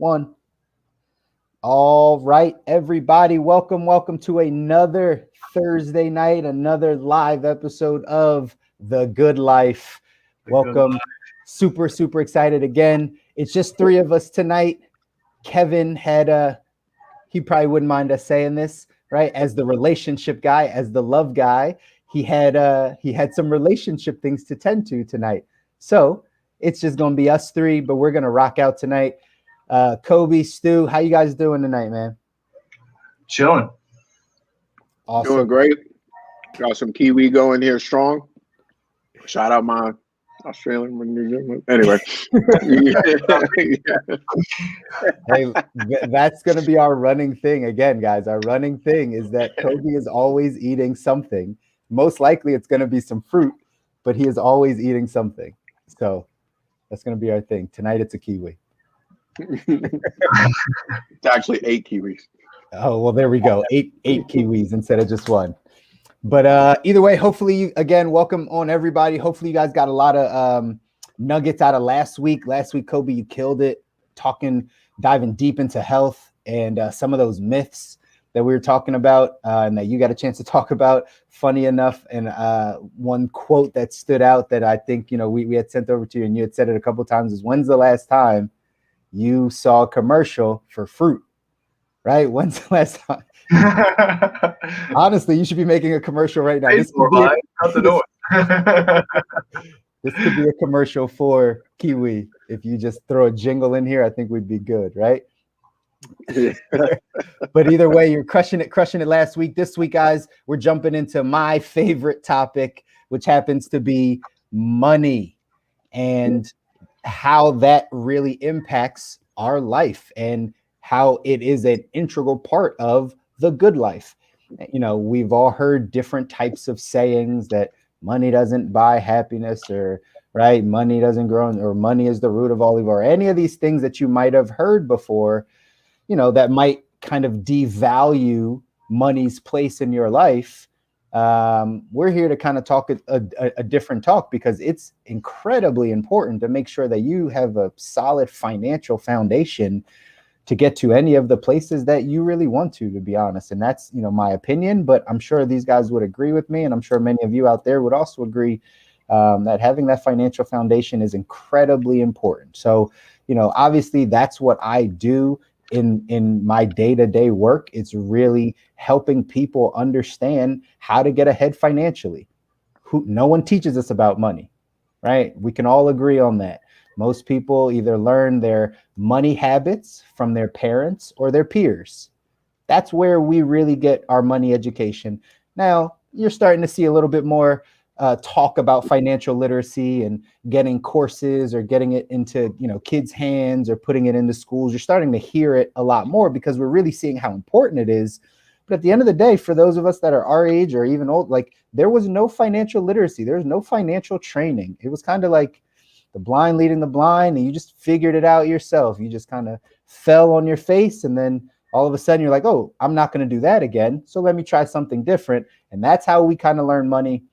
One. All right, everybody. Welcome to another Thursday night, another live episode of The Good Life. Welcome. Super excited again. It's just three of us tonight. Kevin had he probably wouldn't mind us saying this, right? As the relationship guy, as the love guy, he had some relationship things to tend to tonight. So it's just gonna be us three, but we're gonna rock out tonight. Kobi, Stu, how you guys doing tonight, man? Chilling. Awesome. Doing great. Got some Kiwi going here strong. Shout out my Australian. Anyway. Hey, that's going to be our running thing again, guys. Our running thing is that Kobi is always eating something. Most likely it's going to be some fruit, but he is always eating something. So that's going to be our thing. Tonight it's a kiwi. It's actually 8 kiwis. Oh, well, there we go. Eight kiwis instead of just one. But either way, hopefully, again, welcome on everybody. Hopefully you guys got a lot of nuggets out of last week. Last week, Kobi, you killed it, diving deep into health and some of those myths that we were talking about and that you got a chance to talk about. Funny enough, and one quote that stood out that I think, we had sent over to you and you had said it a couple of times is, when's the last time you saw a commercial for fruit, right? When's the last time? Honestly, you should be making a commercial right now. This could be a commercial for kiwi. If you just throw a jingle in here, I think we'd be good, right? But either way, you're crushing it last week. This week, guys, we're jumping into my favorite topic, which happens to be money and how that really impacts our life and how it is an integral part of the good life. We've all heard different types of sayings that money doesn't buy happiness, or right, money doesn't grow, or money is the root of all evil, or any of these things that you might have heard before, that might kind of devalue money's place in your life. We're here to kind of talk a different talk, because it's incredibly important to make sure that you have a solid financial foundation to get to any of the places that you really want to be honest. And that's, my opinion, but I'm sure these guys would agree with me. And I'm sure many of you out there would also agree that having that financial foundation is incredibly important. So, obviously that's what I do in my day-to-day work. It's really helping people understand how to get ahead financially. No one teaches us about money, right? We can all agree on that. Most people either learn their money habits from their parents or their peers. That's where we really get our money education. Now, you're starting to see a little bit more talk about financial literacy and getting courses or getting it into, kids' hands or putting it into schools. You're starting to hear it a lot more because we're really seeing how important it is. But at the end of the day, for those of us that are our age or even old, there was no financial literacy. There was no financial training. It was kind of like the blind leading the blind, and you just figured it out yourself. You just kind of fell on your face, and then all of a sudden you're like, oh, I'm not going to do that again, so let me try something different. And that's how we kind of learn money.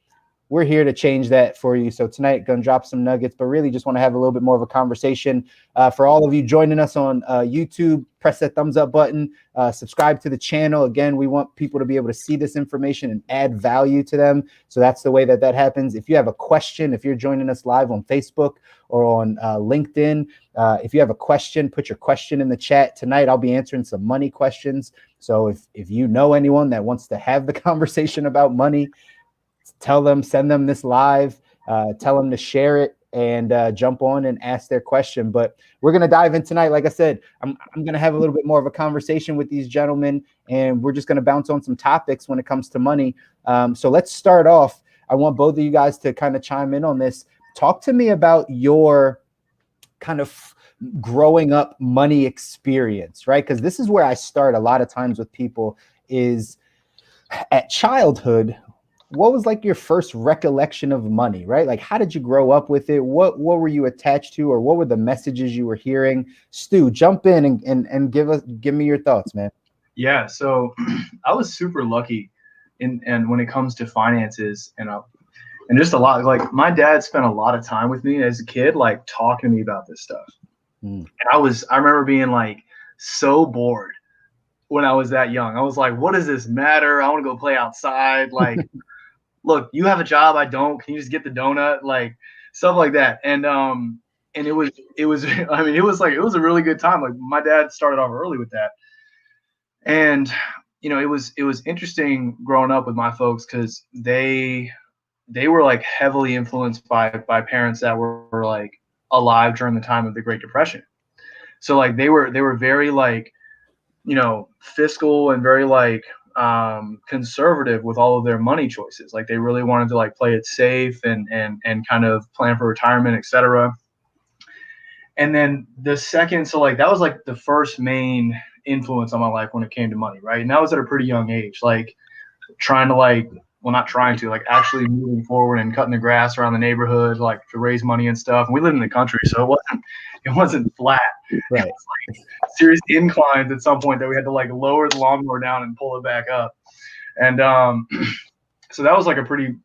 We're here to change that for you. So tonight, going to drop some nuggets, but really just want to have a little bit more of a conversation. For all of you joining us on YouTube, press that thumbs up button, subscribe to the channel. Again, we want people to be able to see this information and add value to them. So that's the way that happens. If you have a question, if you're joining us live on Facebook or on LinkedIn, if you have a question, put your question in the chat. Tonight, I'll be answering some money questions. So if you know anyone that wants to have the conversation about money, tell them, send them this live, tell them to share it and jump on and ask their question. But we're going to dive in tonight. Like I said, I'm going to have a little bit more of a conversation with these gentlemen, and we're just going to bounce on some topics when it comes to money. So let's start off. I want both of you guys to kind of chime in on this. Talk to me about your kind of growing up money experience, right? Because this is where I start a lot of times with people is at childhood. What was like your first recollection of money, right? Like, how did you grow up with it? What were you attached to, or what were the messages you were hearing? Stu, jump in and give me your thoughts, man. Yeah, so I was super lucky and when it comes to finances and just a lot, like my dad spent a lot of time with me as a kid, like talking to me about this stuff. And I remember being like so bored when I was that young. I was like, what does this matter? I want to go play outside. Like, look, you have a job, I don't. Can you just get the donut? Like stuff like that. And it was I mean, it was a really good time. Like my dad started off early with that. And it was interesting growing up with my folks because they were like heavily influenced by parents that were like alive during the time of the Great Depression. So like they were very like, fiscal and very like conservative with all of their money choices. Like they really wanted to like play it safe and kind of plan for retirement, etc. And then so like that was like the first main influence on my life when it came to money, right? And that was at a pretty young age, like trying to like, well, not trying to, like actually moving forward and cutting the grass around the neighborhood, like to raise money and stuff. And we lived in the country, so it wasn't flat. Right. It was like serious inclines at some point that we had to like lower the lawnmower down and pull it back up. And so that was like a pretty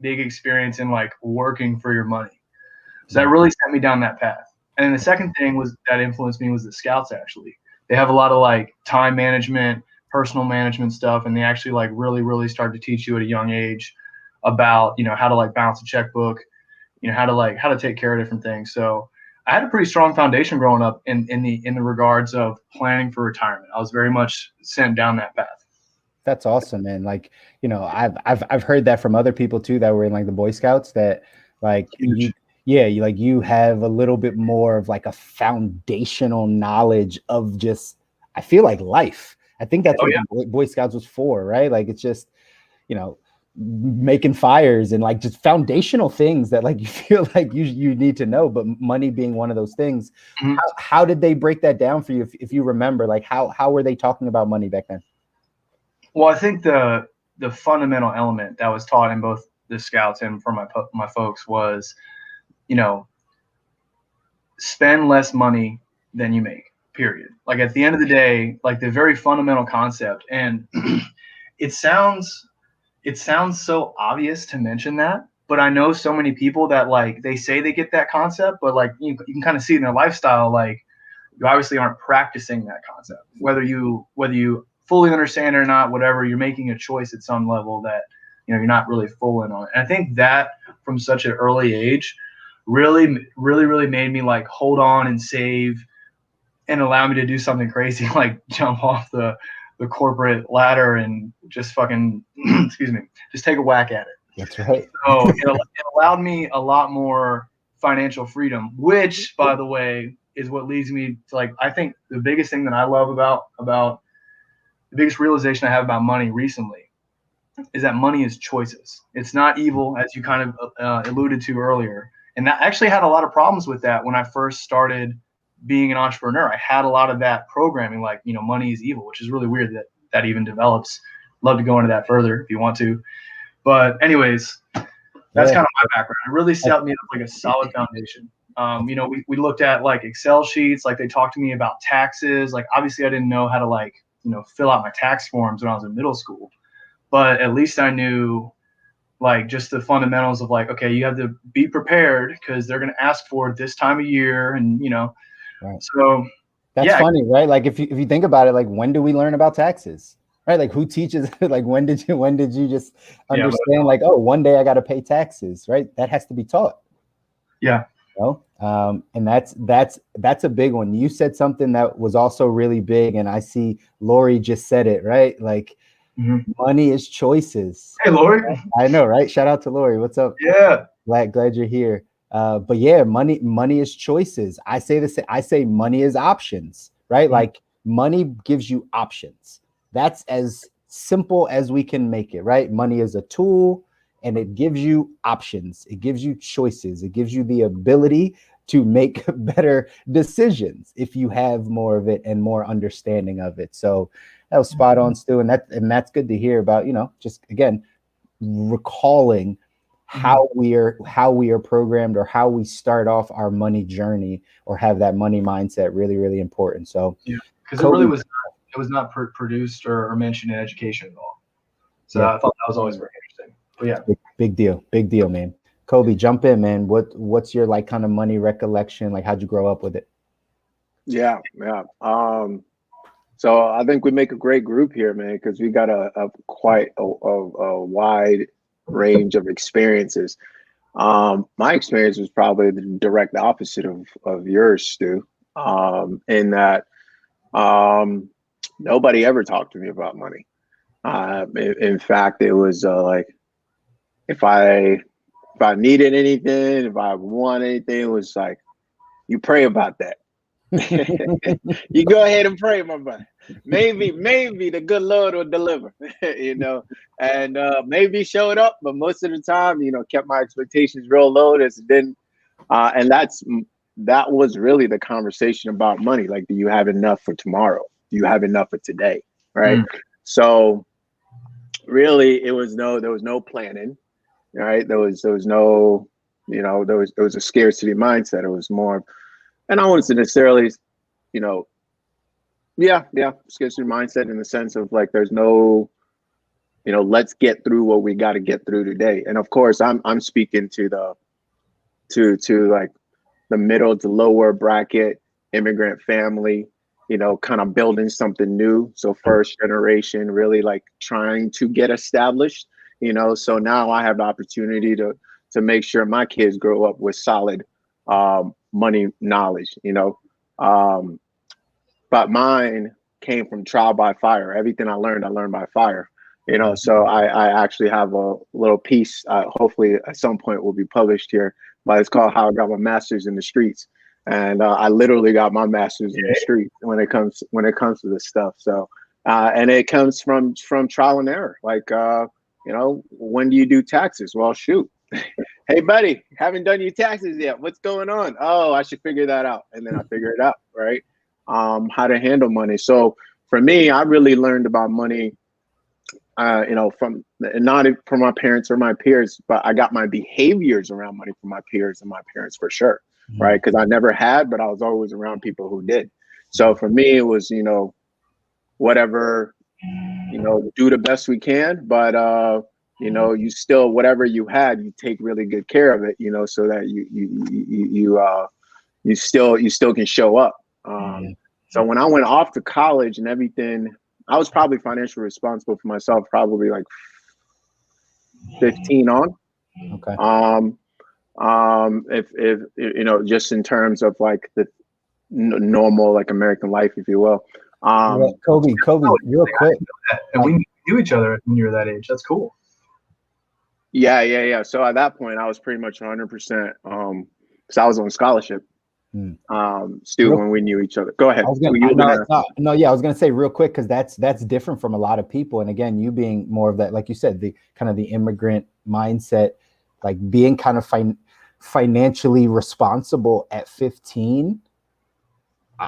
big experience in like working for your money. So that really set me down that path. And then the second thing was that influenced me was the Scouts. Actually, they have a lot of like time management, personal management stuff, and they actually like really start to teach you at a young age about how to like balance a checkbook, how to take care of different things. So I had a pretty strong foundation growing up in the regards of planning for retirement. I was very much sent down that path. That's awesome, man. Like I've heard that from other people too that were in like the Boy Scouts, that like you have a little bit more of like a foundational knowledge of just, I feel like, life. I think that's what Boy Scouts was for, right? Like it's just, making fires and like just foundational things that like you feel like you need to know, but money being one of those things. Mm-hmm. How did they break that down for you? If you remember, like how were they talking about money back then? Well, I think the fundamental element that was taught in both the Scouts and for my folks was, spend less money than you make, period. Like at the end of the day, like the very fundamental concept. And it sounds so obvious to mention that, but I know so many people that like, they say they get that concept, but like you can kind of see it in their lifestyle. Like you obviously aren't practicing that concept, whether you fully understand it or not, whatever, you're making a choice at some level that, you're not really full in on it. And I think that from such an early age really made me like hold on and save and allow me to do something crazy, like jump off the corporate ladder and just fucking, just take a whack at it. That's right. So it allowed me a lot more financial freedom, which, by the way, is what leads me to like, I think the biggest thing that I love about the biggest realization I have about money recently is that money is choices. It's not evil, as you kind of alluded to earlier. And I actually had a lot of problems with that when I first started being an entrepreneur. I had a lot of that programming, like, money is evil, which is really weird that even develops. Love to go into that further if you want to. But anyways, that's kind of my background. It really set me up like a solid foundation. We looked at like Excel sheets, like they talked to me about taxes. Like obviously I didn't know how to like, fill out my tax forms when I was in middle school, but at least I knew like just the fundamentals of like, okay, you have to be prepared because they're going to ask for it this time of year. And, right. So that's funny, right? Like if you think about it, like when do we learn about taxes, right? Like who teaches, like when did you just understand like, oh, one day I got to pay taxes, right? That has to be taught. Yeah. And that's a big one. You said something that was also really big, and I see Lori just said it, right? Like money is choices. Hey, Lori. I know, right? Shout out to Lori. What's up? Yeah. Glad you're here. But yeah, money is choices. I say money is options, right? Mm-hmm. Like money gives you options. That's as simple as we can make it, right? Money is a tool. And it gives you options. It gives you choices. It gives you the ability to make better decisions if you have more of it and more understanding of it. So that was spot on, Stu. And that's good to hear about, just again, recalling how we are programmed or how we start off our money journey or have that money mindset really, really important. So yeah, because it was not produced or mentioned in education at all. So I thought that was always very interesting. But yeah, big deal, man. Kobi, jump in, man. What's your like kind of money recollection? Like, how'd you grow up with it? Yeah. So I think we make a great group here, man, because we got a quite a wide range of experiences. My experience was probably the direct opposite of yours, Stu. In that nobody ever talked to me about money. In fact, it was like if I needed anything, if I wanted anything, it was like you pray about that. You go ahead and pray, my brother. Maybe the good Lord will deliver, and maybe showed up, but most of the time, kept my expectations real low. As it didn't, and that was really the conversation about money. Like, do you have enough for tomorrow? Do you have enough for today? Right. So really, there was no planning. Right. There was no, there was a scarcity mindset. It was more, and I wouldn't necessarily, scarcity mindset in the sense of like, there's no, let's get through what we got to get through today. And of course, I'm speaking to like the middle to lower bracket immigrant family, kind of building something new. So first generation, really like trying to get established, so now I have the opportunity to make sure my kids grow up with solid money knowledge, but mine came from trial by fire. Everything I learned by fire, so I actually have a little piece, hopefully at some point will be published here, but it's called How I Got My Master's in the Streets. And I literally got my master's in the streets when it comes to this stuff. So, and it comes from trial and error. Like, when do you do taxes? Well, shoot. Hey, buddy, haven't done your taxes yet. What's going on? Oh, I should figure that out. And then I figure it out, right? How to handle money. So for me, I really learned about money, from not from my parents or my peers, but I got my behaviors around money from my peers and my parents for sure. Right. Because I never had, but I was always around people who did. So for me, it was, whatever, do the best we can. But, you still, whatever you had, you take really good care of it, so that you still can show up. So when I went off to college and everything, I was probably financially responsible for myself, probably like 15 on. Okay. If just in terms of like the normal like American life, if you will. Kobi, real quick. And we knew each other when you were that age. That's cool. Yeah. So at that point, I was pretty much 100%. Because I was on scholarship. Stu, when we knew each other. Go ahead. I was gonna say real quick, because that's different from a lot of people. And again, you being more of that, like you said, the kind of the immigrant mindset, like being kind of financially responsible at 15.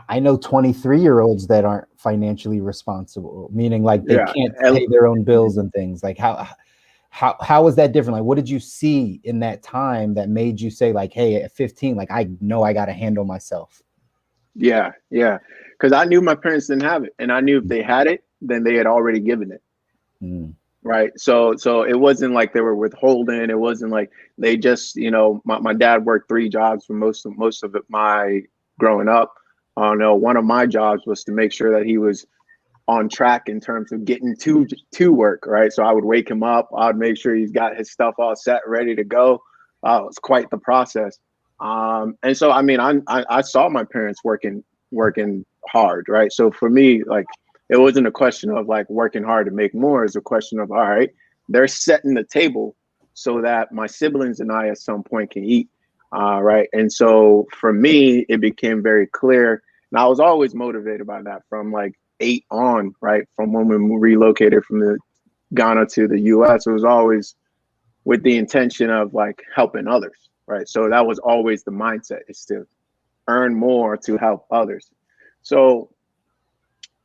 I know 23-year-olds that aren't financially responsible, meaning like they can't pay their own bills and things. Like how was that different? Like, what did you see in that time that made you say like, hey, at 15, like I know I got to handle myself? Yeah. Because I knew my parents didn't have it, and I knew if they had it, then they had already given it. Right. So it wasn't like they were withholding. It wasn't like they just, my dad worked 3 jobs for most of my growing up. One of my jobs was to make sure that he was on track in terms of getting to work. Right. So I would wake him up. I would make sure he's got his stuff all set, ready to go. It was quite the process. And so, I mean, I saw my parents working hard. Right. So for me, like, it wasn't a question of like working hard to make more. It's a question of, all right, they're setting the table so that my siblings and I at some point can eat. Right. And so for me, it became very clear. And I was always motivated by that from like 8 on, right? From when we relocated from the Ghana to the US, it was always with the intention of like helping others. Right. So that was always the mindset, is to earn more to help others. So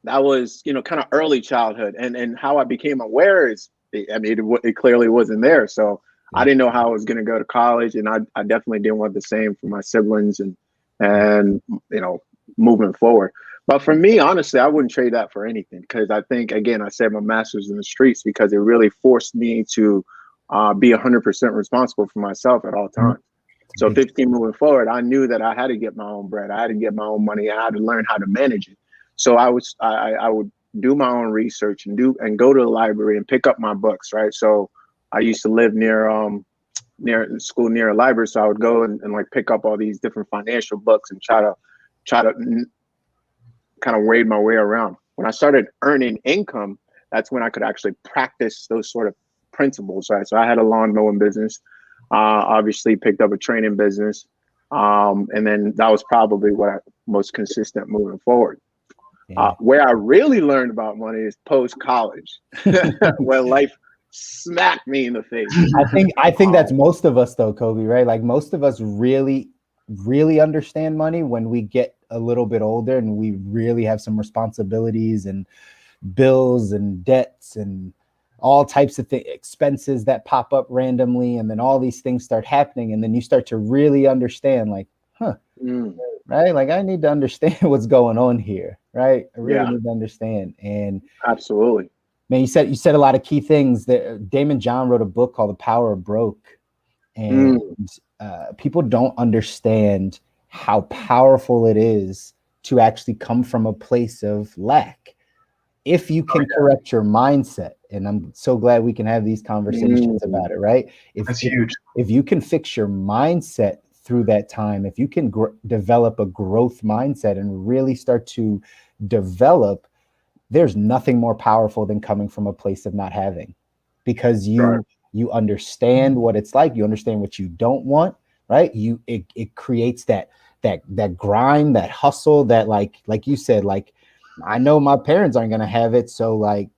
that was, kind of early childhood, and how I became aware is, I mean, it clearly wasn't there. So I didn't know how I was going to go to college, and I definitely didn't want the same for my siblings and moving forward. But for me, honestly, I wouldn't trade that for anything, because I think, again, I said my master's in the streets because it really forced me to be 100% responsible for myself at all times. So 15 moving forward, I knew that I had to get my own bread. I had to get my own money. I had to learn how to manage it. So I would do my own research and go to the library and pick up my books, right? So I used to live near a library. So I would go and like pick up all these different financial books and try to kind of wade my way around. When I started earning income, that's when I could actually practice those sort of principles, right? So I had a lawn mowing business, obviously picked up a training business. And then that was probably what I most consistent moving forward. Yeah. Where I really learned about money is post-college, where life smacked me in the face. I think that's most of us though, Kobi, right? Like most of us really understand money when we get a little bit older and we really have some responsibilities and bills and debts and all types of expenses that pop up randomly. And then all these things start happening. And then you start to really understand like, right? Like I need to understand what's going on here, right? I really need to understand. And absolutely. Man, you said a lot of key things. That Damon John wrote a book called The Power of Broke. And people don't understand how powerful it is to actually come from a place of lack. If you can correct your mindset, and I'm so glad we can have these conversations about it, right? That's huge. If you can fix your mindset through that time, if you can develop a growth mindset and really start to develop, there's nothing more powerful than coming from a place of not having, because you understand what it's like. You understand what you don't want, right? It creates that grind, that hustle, that like you said, like, I know my parents aren't going to have it. So like,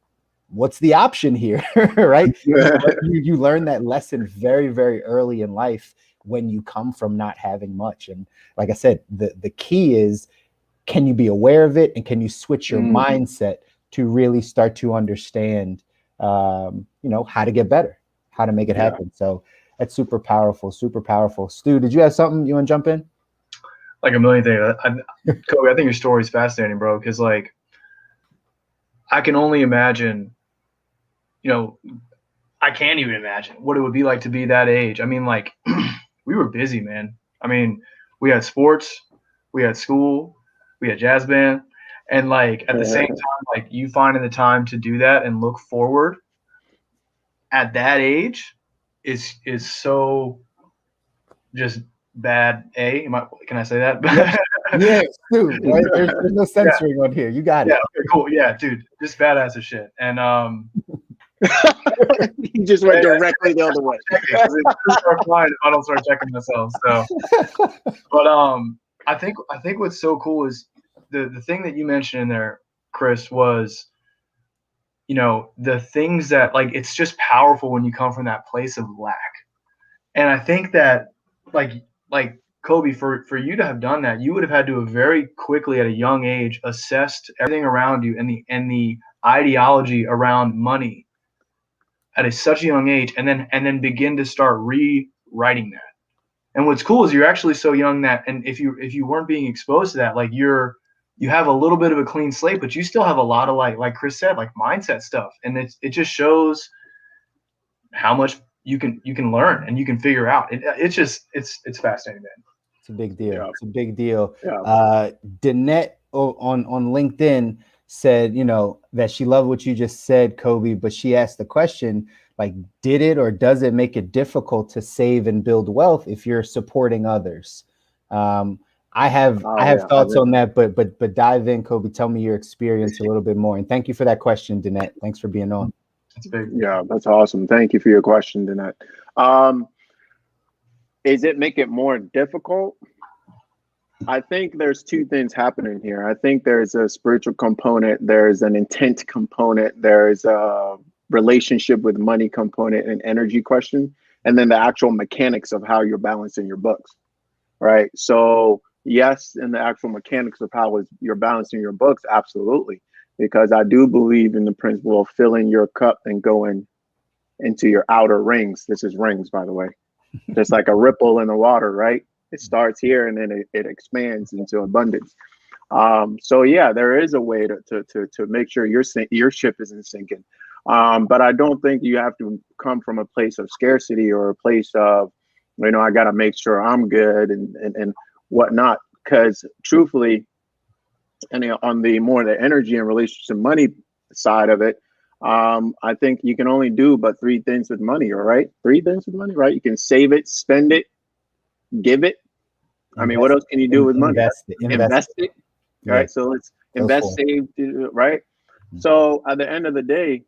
what's the option here? Right. You learn that lesson very, very early in life when you come from not having much. And like I said, the key is, can you be aware of it? And can you switch your mindset to really start to understand, how to get better, how to make it happen. So that's super powerful, super powerful. Stu, did you have something you want to jump in? Like a million things. Kobi, I think your story is fascinating, bro. Because like, I can only imagine, I can't even imagine what it would be like to be that age. I mean, like, we were busy, man. I mean, we had sports, we had school, we had jazz band, and like at the same time, like you finding the time to do that and look forward at that age is so just bad. Can I say that? Yeah, Stu, right? There's no censoring on here. You got it. Yeah, okay, cool. Yeah, dude, just badass as shit. And you just went directly the other way. I don't start checking myself. So, but I think what's so cool is the thing that you mentioned in there, Chris, was the things that, like, it's just powerful when you come from that place of lack. And I think that like Kobi, for you to have done that, you would have had to have very quickly at a young age assessed everything around you and the ideology around money at such a young age, and then begin to start rewriting that. And what's cool is you're actually so young that, and if you weren't being exposed to that, like you have a little bit of a clean slate, but you still have a lot of like Chris said, like mindset stuff, and it just shows how much you can learn and you can figure out. It's fascinating, man. It's a big deal. Yeah. It's a big deal. Yeah. Danette on LinkedIn said, that she loved what you just said, Kobi, but she asked the question, like, did it or does it make it difficult to save and build wealth if you're supporting others? I have thoughts on that, but dive in, Kobi. Tell me your experience a little bit more. And thank you for that question, Danette. Thanks for being on. That's big. Yeah, that's awesome. Thank you for your question, Danette. Is it make it more difficult? I think there's two things happening here. I think there's a spiritual component, there's an intent component, there's a relationship with money component and energy question, and then the actual mechanics of how you're balancing your books, right? So yes, in the actual mechanics of how you're balancing your books, absolutely. Because I do believe in the principle of filling your cup and going into your outer rings. This is rings, by the way. Just like a ripple in the water, right? It starts here and then it expands into abundance. So yeah, there is a way to make sure your ship isn't sinking. But I don't think you have to come from a place of scarcity or a place of, You know, I got to make sure I'm good and whatnot. Because truthfully, and on the more the energy and relationship money side of it, I think you can only do but 3 things with money, all right? 3 things with money, right? You can save it, spend it, give it. I mean, what else can you do with money? Invest it. Yeah. Right. So let's invest, save, right? So at the end of the day,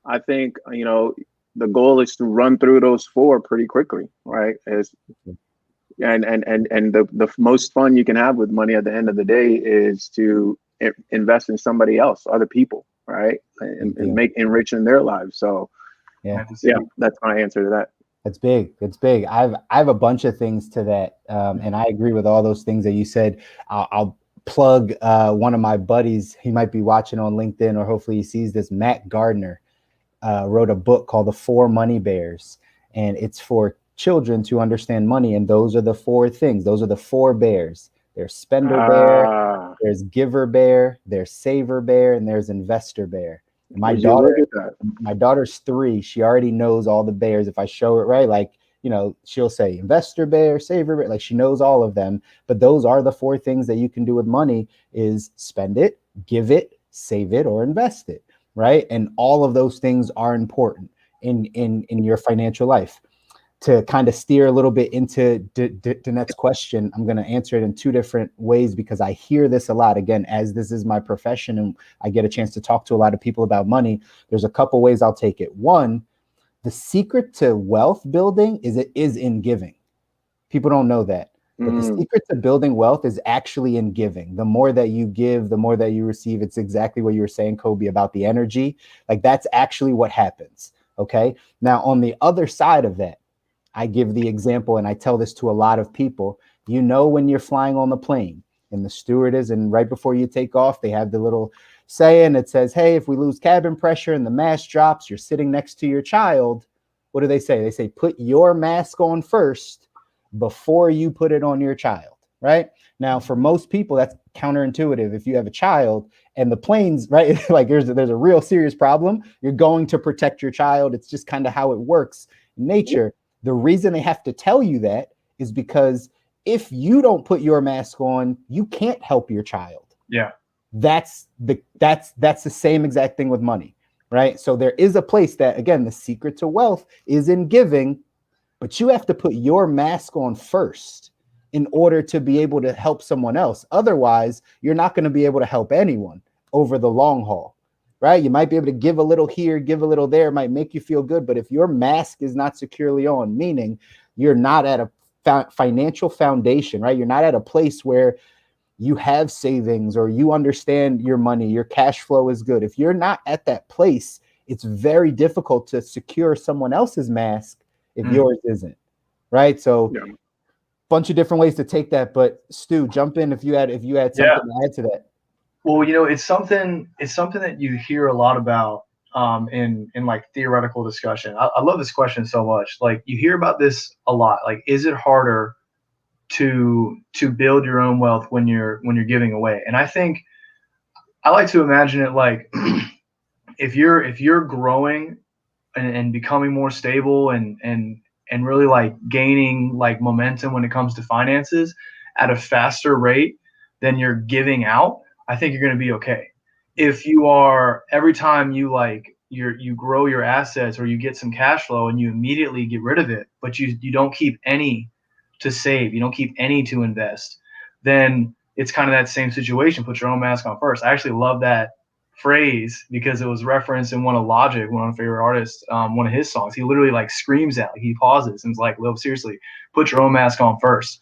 I think, you know, the goal is to run through those 4 pretty quickly, right? And the most fun you can have with money at the end of the day is to invest in somebody else, other people, right? And make enriching their lives. So yeah, that's my answer to that. That's big. It's big. I have a bunch of things to that, and I agree with all those things that you said. I'll plug one of my buddies. He might be watching on LinkedIn, or hopefully he sees this. Matt Gardner wrote a book called The 4 Money Bears, and it's for children to understand money. And those are the 4 things. Those are the 4 bears. There's spender bear, there's giver bear, there's saver bear, and there's investor bear. My daughter's 3. She already knows all the bears. If I show it right, like, you know, she'll say investor bear, saver bear, like she knows all of them. But those are the 4 things that you can do with money: is spend it, give it, save it, or invest it, right? And all of those things are important in your financial life. To kind of steer a little bit into the next question, I'm going to answer it in 2 different ways, because I hear this a lot. Again, as this is my profession and I get a chance to talk to a lot of people about money, there's a couple ways I'll take it. One, the secret to wealth building is in giving. People don't know that. But the secret to building wealth is actually in giving. The more that you give, the more that you receive. It's exactly what you were saying, Kobi, about the energy. Like, that's actually what happens. Okay. Now, on the other side of that, I give the example, and I tell this to a lot of people. You know, when you're flying on the plane and the stewardess, and right before you take off, they have the little saying that says, hey, if we lose cabin pressure and the mask drops, you're sitting next to your child. What do they say? They say, put your mask on first before you put it on your child, right? Now, for most people, that's counterintuitive. If you have a child and the plane's right, like there's a real serious problem, you're going to protect your child. It's just kind of how it works in nature. The reason they have to tell you that is because if you don't put your mask on, you can't help your child. Yeah. That's the same exact thing with money, right? So there is a place that, again, the secret to wealth is in giving, but you have to put your mask on first in order to be able to help someone else. Otherwise, you're not going to be able to help anyone over the long haul. Right? You might be able to give a little here, give a little there, might make you feel good. But if your mask is not securely on, meaning you're not at a financial foundation, right? You're not at a place where you have savings or you understand your money, your cash flow is good. If you're not at that place, it's very difficult to secure someone else's mask if yours isn't. Right? So bunch of different ways to take that. But Stu, jump in if you had something to add to that. Well, you know, it's something that you hear a lot about in like theoretical discussion. I love this question so much. Like, you hear about this a lot. Like, is it harder to build your own wealth when you're giving away? And I think I like to imagine it like if you're growing and becoming more stable and really like gaining like momentum when it comes to finances at a faster rate than you're giving out, I think you're going to be okay. If you are, every time you grow your assets or you get some cash flow and you immediately get rid of it, but you don't keep any to save, you don't keep any to invest, then it's kind of that same situation. Put your own mask on first. I actually love that phrase because it was referenced in one of Logic, one of my favorite artists, one of his songs. He literally like screams out, he pauses and is like, "Lil, seriously, put your own mask on first."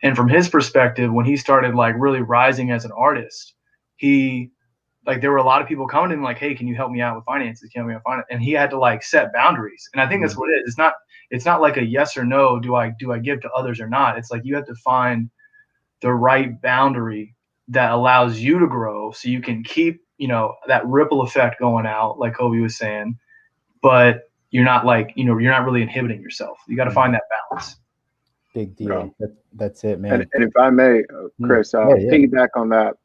And from his perspective, when he started like really rising as an artist, there were a lot of people coming to him like, "Hey, can you help me out with finances? Can you help me out with finance?" And he had to like set boundaries. And I think that's what it is. It's not like a yes or no. Do I give to others or not? It's like you have to find the right boundary that allows you to grow, so you can keep, you know, that ripple effect going out, like Kobi was saying, but you're not like, you know, you're not really inhibiting yourself. You got to find that balance. Big deal. That's it, man. And if I may, Chris, piggyback on that,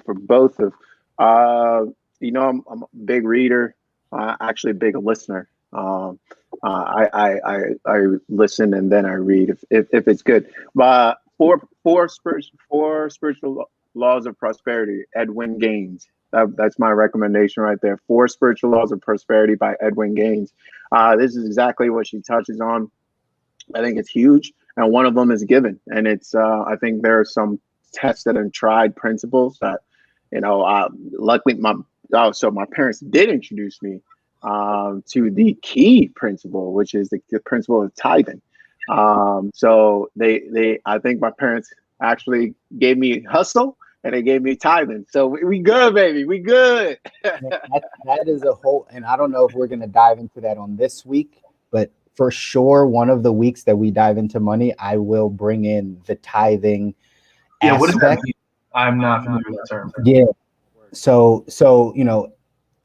for both of, you know, I'm a big reader, actually a big listener. I listen and then I read if it's good. But four spiritual laws of prosperity, Edwin Gaines. That's my recommendation right there. 4 Spiritual Laws of Prosperity by Edwin Gaines. This is exactly what she touches on. I think it's huge, and one of them is given. And it's I think there are some tested and tried principles that, luckily my parents did introduce me to the key principle, which is the principle of tithing. So I think my parents actually gave me hustle and they gave me tithing. So we good, baby. We good. that is a whole, and I don't know if we're going to dive into that on this week, but for sure, one of the weeks that we dive into money, I will bring in the tithing aspect. What does that mean? I'm not familiar with the term. Yeah. So,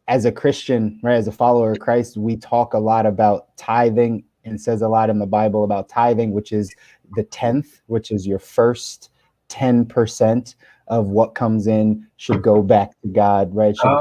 as a Christian, right, as a follower of Christ, we talk a lot about tithing, and says a lot in the Bible about tithing, which is the 10th, which is your first 10% of what comes in should go back to God, right? Should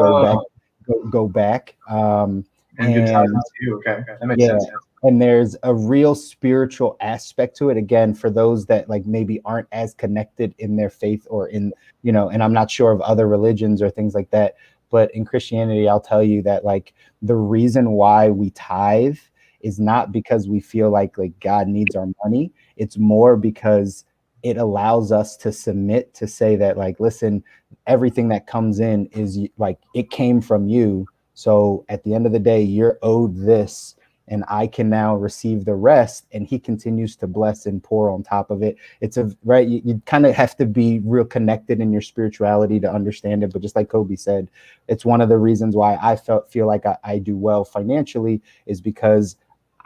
go back. And good tithing too. Okay, that makes sense. And there's a real spiritual aspect to it. Again, for those that like maybe aren't as connected in their faith or in, and I'm not sure of other religions or things like that. But in Christianity, I'll tell you that like the reason why we tithe is not because we feel like God needs our money. It's more because it allows us to submit to say that like, listen, everything that comes in is like, it came from you. So at the end of the day, you're owed this, and I can now receive the rest. And he continues to bless and pour on top of it. It's right. You kind of have to be real connected in your spirituality to understand it. But just like Kobi said, it's one of the reasons why I feel like I do well financially, is because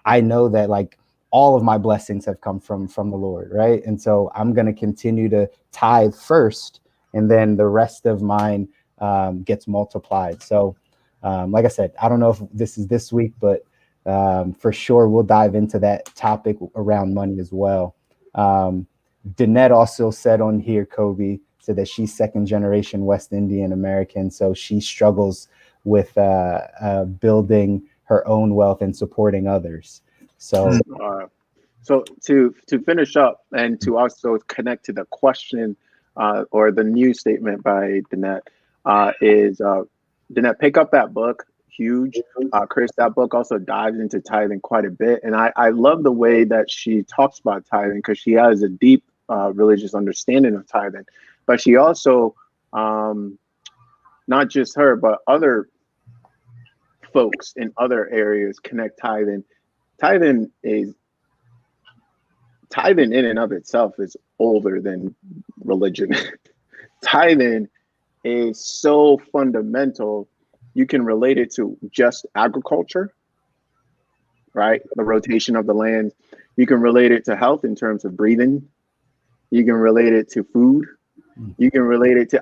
I know that like all of my blessings have come from the Lord. Right. And so I'm going to continue to tithe first, and then the rest of mine gets multiplied. So like I said, I don't know if this is this week, but for sure we'll dive into that topic around money as well. Danette also said on here, Kobi said that she's 2nd generation West Indian American, so she struggles with building her own wealth and supporting others. So to finish up and to also connect to the question or the new statement by Danette, is Danette, pick up that book. Huge. Chris, that book also dives into tithing quite a bit. And I love the way that she talks about tithing, because she has a deep religious understanding of tithing. But she also, not just her, but other folks in other areas connect tithing. Tithing in and of itself is older than religion. Tithing is so fundamental. You can relate it to just agriculture, right? The rotation of the land. You can relate it to health in terms of breathing. You can relate it to food. You can relate it to,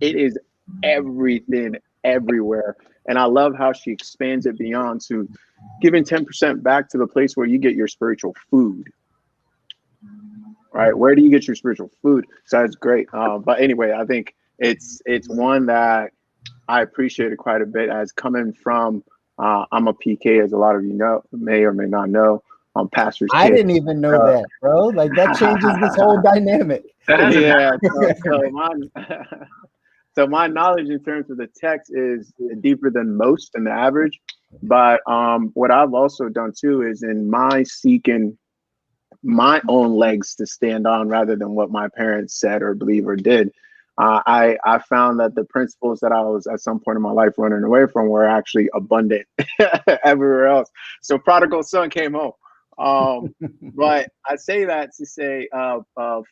it is everything, everywhere. And I love how she expands it beyond to giving 10% back to the place where you get your spiritual food, right? Where do you get your spiritual food? So that's great. But anyway, I think it's one that I appreciate it quite a bit, as coming from, I'm a PK, as a lot of you may or may not know. Pastor's kid. I didn't even know that, bro. Like that changes this whole dynamic. Yeah. So my knowledge in terms of the text is deeper than most and the average. But what I've also done too is in my seeking my own legs to stand on rather than what my parents said or believe or did. I found that the principles that I was at some point in my life running away from were actually abundant everywhere else. So prodigal son came home. But I say that to say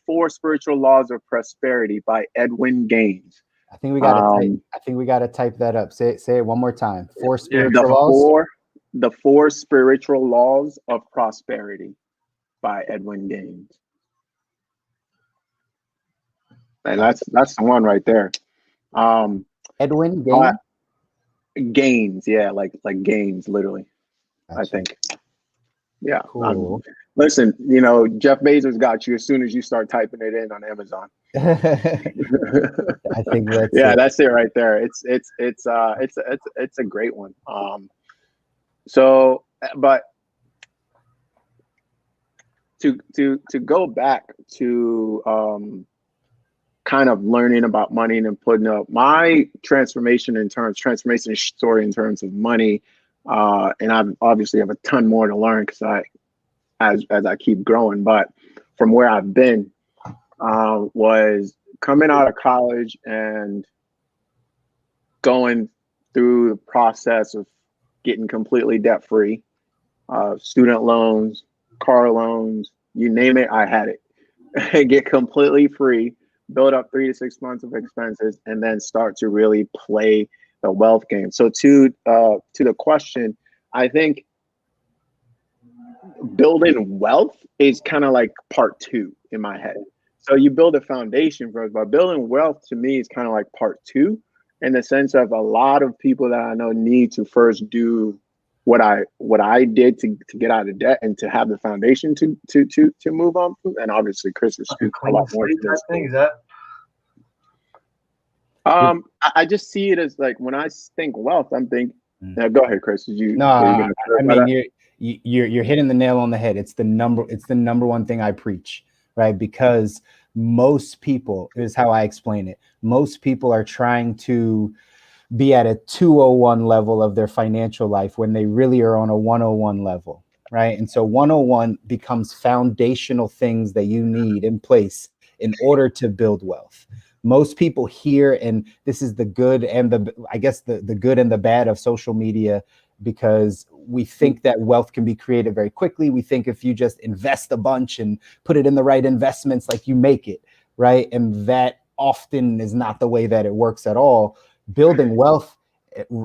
4 Spiritual Laws of Prosperity by Edwin Gaines. I think we gotta type that up. Say it one more time. 4 spiritual laws. The 4 Spiritual Laws of Prosperity by Edwin Gaines. And that's the one right there. Edwin Gaines? Gaines, yeah, like gains, literally. Gotcha. I think. Yeah. Cool. Listen, Jeff Bezos got you as soon as you start typing it in on Amazon. I think that's that's it right there. It's a great one. So but to go back to kind of learning about money and putting up my transformation story in terms of money, and I obviously have a ton more to learn because as I keep growing, but from where I've been, was coming out of college and going through the process of getting completely debt free, student loans, car loans, you name it, I had it. Get completely free, build up 3 to 6 months of expenses, and then start to really play the wealth game. So to the question, I think building wealth is kind of like part 2 in my head. So you build a foundation first, but building wealth to me is kind of like part 2, in the sense of a lot of people that I know need to first do what I did to get out of debt and to have the foundation to move on. And obviously Chris is a lot more to this thing. Is that? I just see it as like, when I think wealth, I'm thinking. Go ahead, Chris. I mean, you're hitting the nail on the head. It's the number one thing I preach, right? Because most people, is how I explain it, most people are trying to be at a 201 level of their financial life when they really are on a 101 level, right? And so 101 becomes foundational things that you need in place in order to build wealth. Most people hear, and this is the good and the good and the bad of social media, because we think that wealth can be created very quickly. We think if you just invest a bunch and put it in the right investments, like, you make it, right? And that often is not the way that it works at all. Building wealth,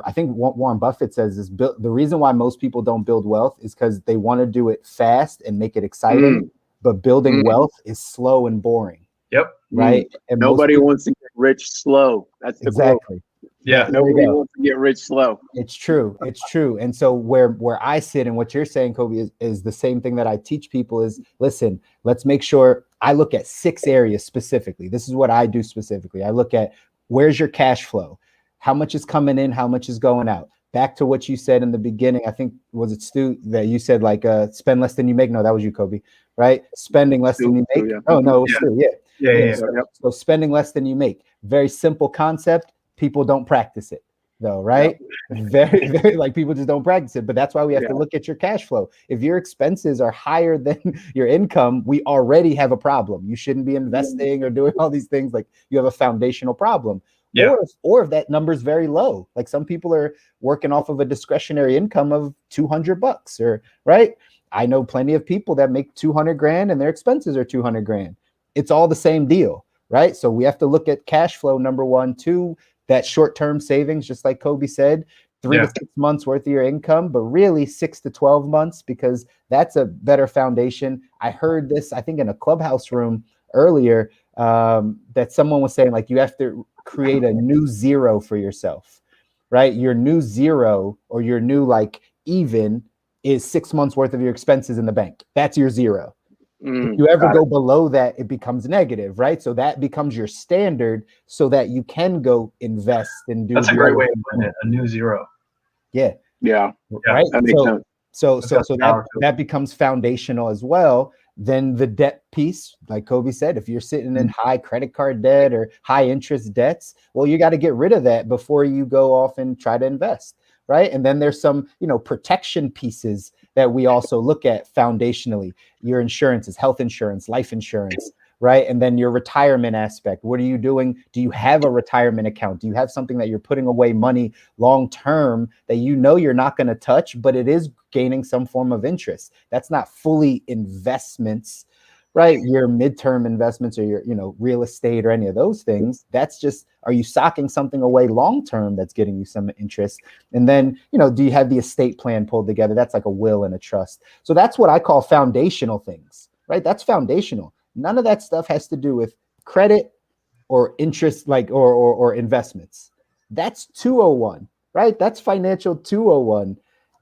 I think what Warren Buffett says is the reason why most people don't build wealth is because they want to do it fast and make it exciting, but building wealth is slow and boring. Yep. Right. And nobody wants to get rich slow. That's the exactly. Quote. Yeah. Nobody wants to get rich slow. It's true. It's true. And so where I sit and what you're saying, Kobi, is the same thing that I teach people is, listen, let's make sure I look at 6 areas specifically. This is what I do specifically. I look at, where's your cash flow? How much is coming in? How much is going out? Back to what you said in the beginning, I think, was it Stu, that you said, like, spend less than you make? No, that was you, Kobi, right? Spending less than you make. Yeah. Oh, no, it was Stu. Yeah. Yeah. So spending less than you make. Very simple concept. People don't practice it, though, right? Very, very, like, people just don't practice it. But that's why we have to look at your cash flow. If your expenses are higher than your income, we already have a problem. You shouldn't be investing or doing all these things. Like, you have a foundational problem. Yeah. Or if that number is very low, like some people are working off of a discretionary income of $200, or right. I know plenty of people that make 200 grand and their expenses are 200 grand. It's all the same deal, right? So we have to look at cash flow, number 1, 2, that short-term savings, just like Kobi said, 3 to 6 months worth of your income, but really 6 to 12 months, because that's a better foundation. I heard this, I think, in a Clubhouse room earlier, that someone was saying, like, you have to create a new zero for yourself, right? Your new zero, or your new, like, even, is 6 months worth of your expenses in the bank. That's your zero. If you ever go below that, it becomes negative, right? So that becomes your standard, so that you can go invest and do. That's a great way to put it, a new zero. Yeah. Right. That makes sense. So that becomes foundational as well. Then the debt piece, like Kobi said, if you're sitting in high credit card debt or high interest debts, well, you got to get rid of that before you go off and try to invest, right? And then there's some, protection pieces that we also look at foundationally. Your insurances, health insurance, life insurance, right? And then your retirement aspect. What are you doing? Do you have a retirement account? Do you have something that you're putting away money long-term that you're not going to touch, but it is gaining some form of interest? That's not fully investments, right? Your midterm investments, or your, real estate, or any of those things. That's just, are you socking something away long-term that's getting you some interest? And then, do you have the estate plan pulled together? That's like a will and a trust. So that's what I call foundational things, right? That's foundational. None of that stuff has to do with credit or interest, like, or investments. That's 201, right? That's financial 201.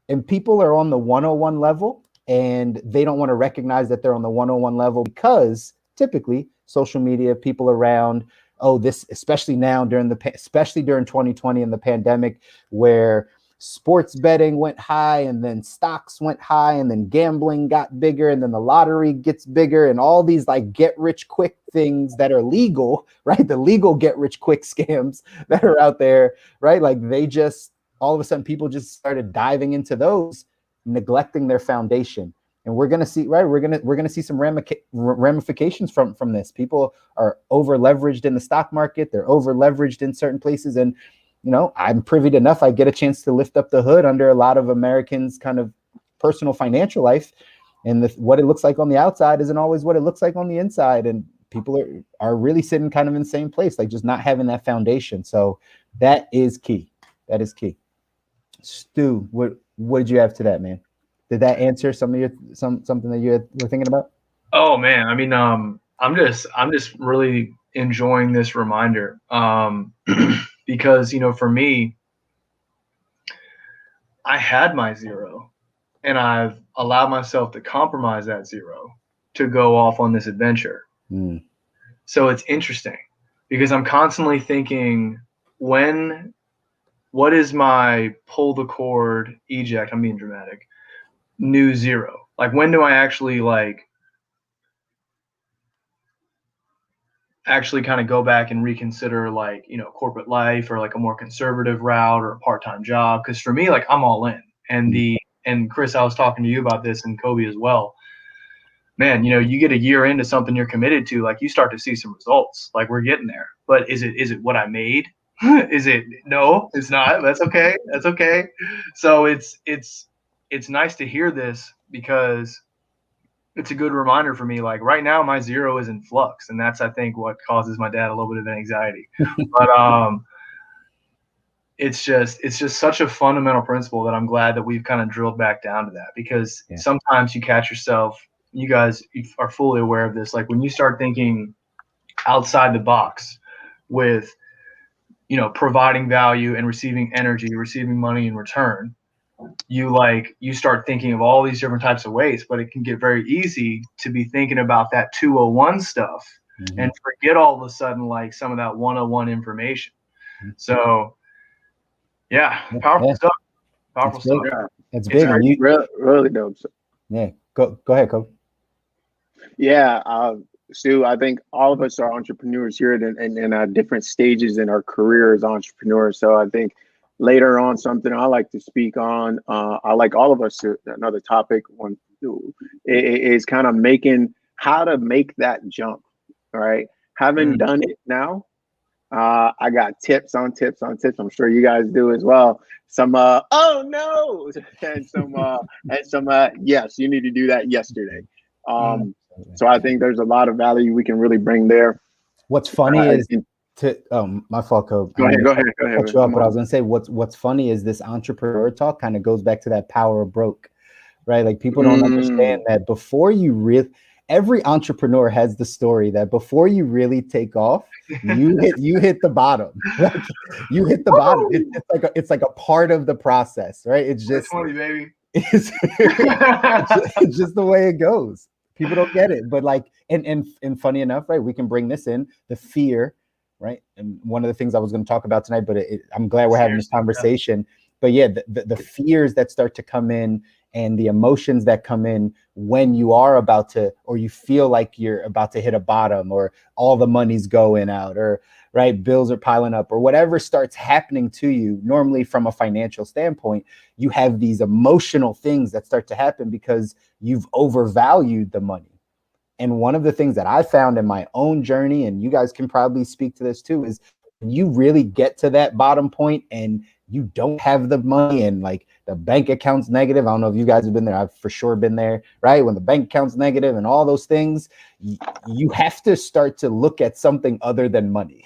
And people are on the 101 level, and they don't want to recognize that they're on the 101 level, because typically social media, people around, especially now especially during 2020 and the pandemic, where sports betting went high, and then stocks went high, and then gambling got bigger, and then the lottery gets bigger, and all these like get rich quick things that are legal, right? The legal get rich quick scams that are out there, right? Like they just, all of a sudden people just started diving into those, neglecting their foundation. And we're gonna see, right? We're gonna see some ramifications from this. People are over leveraged in the stock market. They're over leveraged in certain places, and you know, I'm privy enough. I get a chance to lift up the hood under a lot of Americans' kind of personal financial life, and what it looks like on the outside isn't always what it looks like on the inside. And people are really sitting kind of in the same place, like just not having that foundation. So that is key. That is key. Stu, what did you have to that, man? Did that answer some of your something that you were thinking about? Oh man, I mean, I'm just really enjoying this reminder, because you know, for me, I had my zero, and I've allowed myself to compromise that zero to go off on this adventure. So it's interesting because I'm constantly thinking, what is my pull the cord eject? I'm being dramatic. New zero. Like when do I actually kind of go back and reconsider like, you know, corporate life or like a more conservative route or a part-time job? Because for me, like I'm all in. And Chris, I was talking to you about this, and Kobi as well. Man, you know, you get a year into something you're committed to, like you start to see some results. Like we're getting there. But is it what I made? Is it? No, it's not. That's okay. That's okay. So it's nice to hear this because it's a good reminder for me. Like right now, my zero is in flux, and that's, I think, what causes my dad a little bit of anxiety. But it's just such a fundamental principle that I'm glad that we've kind of drilled back down to that, because sometimes you catch yourself. You guys are fully aware of this. Like when you start thinking outside the box with, you know, providing value and receiving energy, receiving money in return, you start thinking of all these different types of ways, but it can get very easy to be thinking about that 201 stuff and forget all of a sudden like some of that 101 information. So powerful stuff. Powerful stuff. Yeah. It's big. Really dope. Yeah. Go ahead, Kobe. Yeah. Stu, I think all of us are entrepreneurs here and at different stages in our career as entrepreneurs. So I think later on, something I like to speak on, I like all of us to another topic one is kind of how to make that jump. All right. Having done it now, I got tips on tips on tips. I'm sure you guys do as well. Some oh no, and some yes, you need to do that yesterday. So I think there's a lot of value we can really bring there. What's funny is my fault, Kobe. Go ahead. Cut you off, but I was gonna say what's funny is this entrepreneur talk kind of goes back to that power of broke, right? Like people don't understand that before you every entrepreneur has the story that before you really take off, you hit the bottom. Like, you hit the bottom. It's like a part of the process, right? It's just funny, baby. It's just the way it goes. People don't get it, but like, and funny enough, right? We can bring this in, the fear, right? And one of the things I was going to talk about tonight, but I'm glad we're having this conversation. But yeah, the fears that start to come in and the emotions that come in when you are about to, or you feel like you're about to hit a bottom, or all the money's going out, or right, bills are piling up, or whatever starts happening to you. Normally from a financial standpoint, you have these emotional things that start to happen because you've overvalued the money. And one of the things that I found in my own journey, and you guys can probably speak to this too, is when you really get to that bottom point and you don't have the money and like the bank account's negative. I don't know if you guys have been there. I've for sure been there, right? When the bank account's negative and all those things, you have to start to look at something other than money.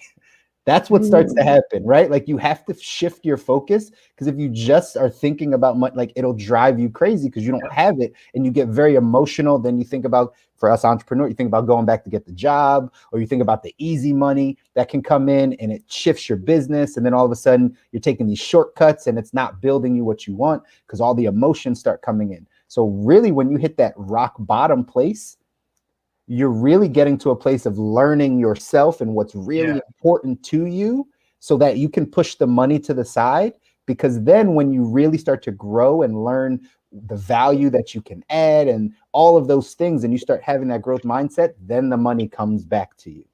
That's what starts to happen, right? Like you have to shift your focus, because if you just are thinking about money, like it'll drive you crazy because you don't have it and you get very emotional. Then you think about, for us entrepreneurs, you think about going back to get the job, or you think about the easy money that can come in and it shifts your business. And then all of a sudden you're taking these shortcuts and it's not building you what you want because all the emotions start coming in. So really, when you hit that rock bottom place, you're really getting to a place of learning yourself and what's really important to you, so that you can push the money to the side, because then when you really start to grow and learn the value that you can add and all of those things, and you start having that growth mindset, then the money comes back to you.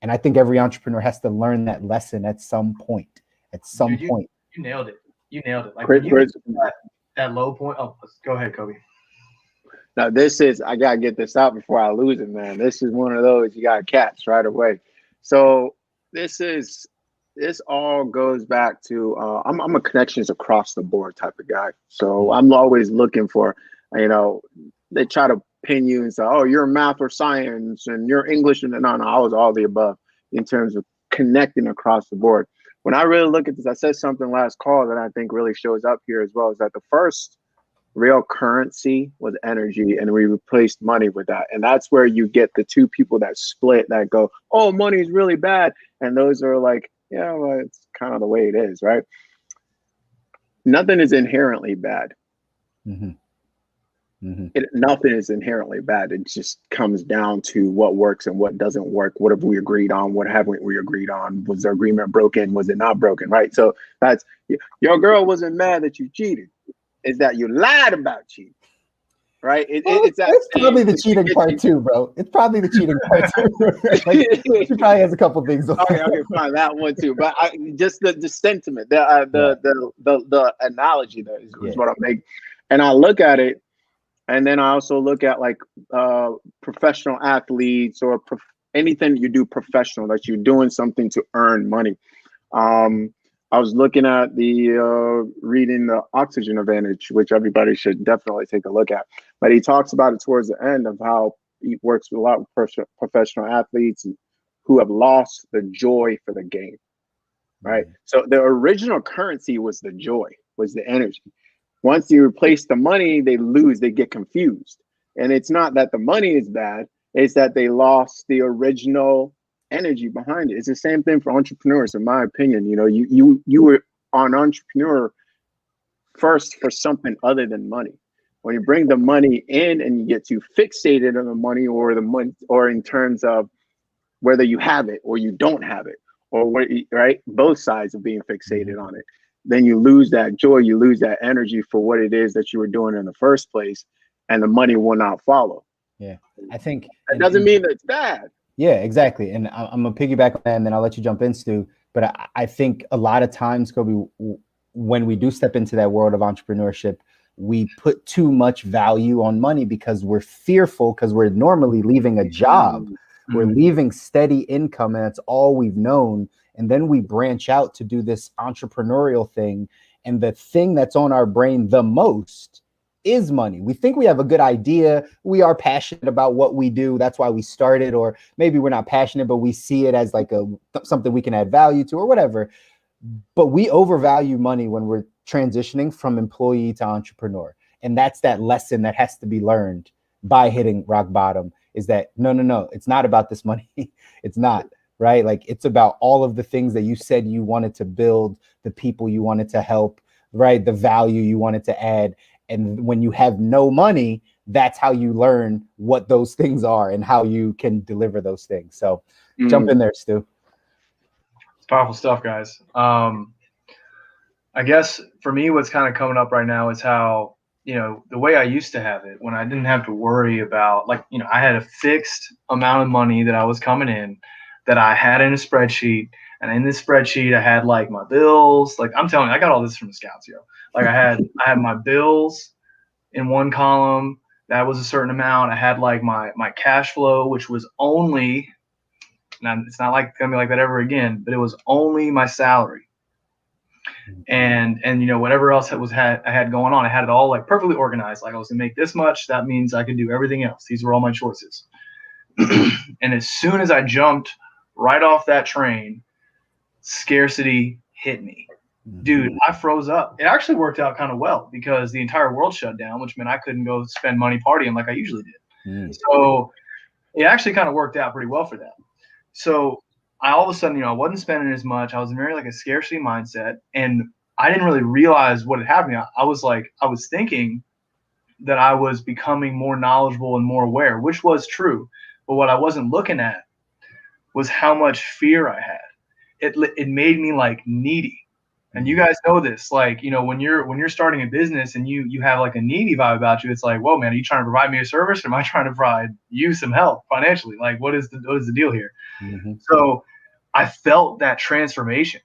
And I think every entrepreneur has to learn that lesson at some point. You nailed it. You nailed it. Like Chris, when you get to that low point. Oh, go ahead, Kobe. Now I gotta get this out before I lose it, man. This is one of those you gotta catch right away. So this all goes back to I'm a connections across the board type of guy. So I'm always looking for, they try to pin you and say, oh, you're math or science and you're English, and no, I was all the above in terms of connecting across the board. When I really look at this, I said something last call that I think really shows up here as well, is that the first real currency was energy, and we replaced money with that. And that's where you get the two people that split, that go, oh, money is really bad. And those are like, yeah, well, it's kind of the way it is, right? Nothing is inherently bad. Mm-hmm. Mm-hmm. Nothing is inherently bad. It just comes down to what works and what doesn't work. What have we agreed on? What haven't we agreed on? Was the agreement broken? Was it not broken? Right? So that's, your girl wasn't mad that you cheated. Is that you lied about cheating, right? It's probably the cheating part too, bro. It's probably the cheating part too. Like, she probably has a couple things. Okay, fine, that one too. But just the sentiment, the analogy there is what I'm making. And I look at it, and then I also look at like professional athletes or anything you do professional, that you're doing something to earn money. I was looking at reading the Oxygen Advantage, which everybody should definitely take a look at. But he talks about it towards the end of how he works with a lot of professional athletes who have lost the joy for the game, right? Mm-hmm. So the original currency was the joy, was the energy. Once you replace the money, they lose, they get confused. And it's not that the money is bad, it's that they lost the original energy behind it. It's the same thing for entrepreneurs, in my opinion. You were an entrepreneur first for something other than money. When you bring the money in and you get too fixated on the money, or in terms of whether you have it or you don't have it, or what, right? Both sides of being fixated on it. Then you lose that joy, you lose that energy for what it is that you were doing in the first place, and the money will not follow. Yeah, I think that doesn't mean that it's bad. Yeah, exactly. And I'm gonna piggyback on that, and then I'll let you jump in, Stu. But I think a lot of times, Kobe, when we do step into that world of entrepreneurship, we put too much value on money because we're fearful, because we're normally leaving a job. Mm-hmm. We're leaving steady income, and that's all we've known. And then we branch out to do this entrepreneurial thing. And the thing that's on our brain the most is money. We think we have a good idea. We are passionate about what we do. That's why we started. Or maybe we're not passionate, but we see it as like something we can add value to or whatever. But we overvalue money when we're transitioning from employee to entrepreneur. And that's that lesson that has to be learned by hitting rock bottom, is that no, it's not about this money. It's not, right? Like, it's about all of the things that you said you wanted to build, the people you wanted to help, right? The value you wanted to add. And when you have no money, that's how you learn what those things are and how you can deliver those things. So jump in there, Stu. It's powerful stuff, guys. I guess for me, what's kind of coming up right now is how, the way I used to have it, when I didn't have to worry about, I had a fixed amount of money that I was coming in, that I had in a spreadsheet. And in this spreadsheet, I had like my bills. Like, I'm telling you, I got all this from the scouts, Like, I had my bills in one column. That was a certain amount. I had like my cash flow, which was only, now it's not like gonna be like that ever again, but it was only my salary. And whatever else I had going on, I had it all like perfectly organized. Like, I was gonna make this much, that means I could do everything else. These were all my choices. And as soon as I jumped right off that train, scarcity hit me. Dude, I froze up. It actually worked out kind of well because the entire world shut down, which meant I couldn't go spend money partying like I usually did. So it actually kind of worked out pretty well for that. So I all of a sudden, I wasn't spending as much. I was in very like a scarcity mindset, and I didn't really realize what had happened. I was thinking that I was becoming more knowledgeable and more aware, which was true. But what I wasn't looking at was how much fear I had. It made me like needy. And you guys know this, like, you know, when you're starting a business and you have like a needy vibe about you, it's like, well, man, are you trying to provide me a service, or am I trying to provide you some help financially? Like, what is the deal here? Mm-hmm. So I felt that transformation.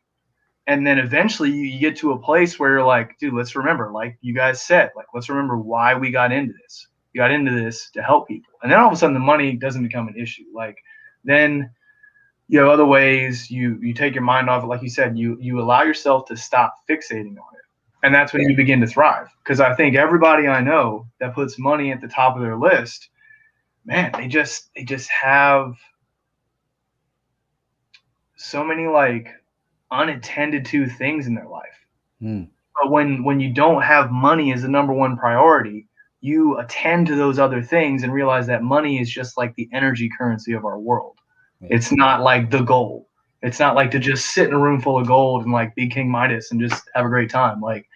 And then eventually you get to a place where you're like, dude, let's remember, like you guys said, like, let's remember why we got into this. We got into this to help people. And then all of a sudden the money doesn't become an issue. Like, then you have other ways, you take your mind off it. Like you said, you allow yourself to stop fixating on it. And that's when you begin to thrive. Because I think everybody I know that puts money at the top of their list, man, they just have so many like unattended to things in their life. But when you don't have money as the number one priority, you attend to those other things and realize that money is just like the energy currency of our world. It's not like the goal. It's not like to just sit in a room full of gold and like be King Midas and just have a great time. Like,